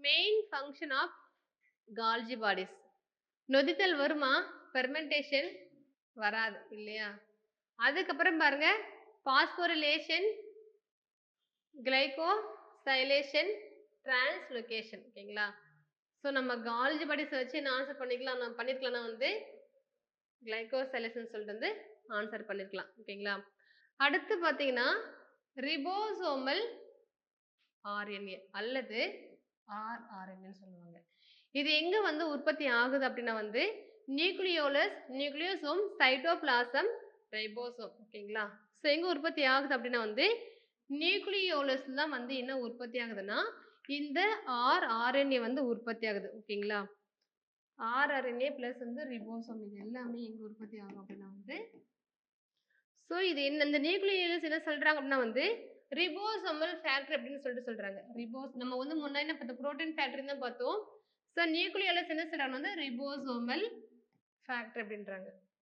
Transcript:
Main function of Golgi bodies. நொதித்தல் வருமா? Fermentation வராது இல்லையா? அதுக்கப்புறம் பாருங்க பாஸ்போரிலேஷன், கிளைகோசைலேஷன், டிரான்ஸ்லோகேஷன். ஓகேங்களா? ஸோ நம்ம கால்ஜி பாடிஸ் வச்சு என்ன ஆன்சர் பண்ணிக்கலாம்? நம்ம பண்ணிருக்கலாம்னா வந்து கிளைகோசைலேஷன் சொல்லிட்டு வந்து ஆன்சர் பண்ணிருக்கலாம். ஓகேங்களா? அடுத்து பார்த்தீங்கன்னா ரிபோசோமல் ஆர்என்ஏ அல்லது ஆர்ஆர்என்ஏன்னு சொல்லுவாங்க. இது எங்க வந்து உற்பத்தி ஆகுது அப்படின்னா வந்து நியூக்ளியோலஸ், நியூக்ளியோசோம், சைட்டோபிளாசம், ரைபோசோம். ஓகேங்களா? ஸோ எங்க உற்பத்தி ஆகுது அப்படின்னா வந்து நியூக்ளியோலஸ் தான் வந்து என்ன உற்பத்தி ஆகுதுன்னா இந்த ஆர்ஆர்என்ஏ வந்து உற்பத்தி ஆகுது. ஓகேங்களா? ஆர்ஆர்என்ஏ பிளஸ் வந்து ரிபோசோம் இது எல்லாமே எங்க உற்பத்தி ஆகும் அப்படின்னா வந்து ஸோ இது என்ன இந்த நியூக்ளியோலஸ் என்ன சொல்றாங்க அப்படின்னா வந்து ரிபோசோமல் ஃபேக்டரி அப்படின்னு சொல்லிட்டு சொல்றாங்க. நம்ம வந்து முன்னாடி என்ன பார்த்தோம்? புரோட்டீன் ஃபேக்டரி தான் பார்த்தோம். ஸோ நியூக்ளியோலஸ் என்ன சொல்றாங்க வந்து ரிபோசோமல் ஃபேக்டரி அப்படின்றாங்க.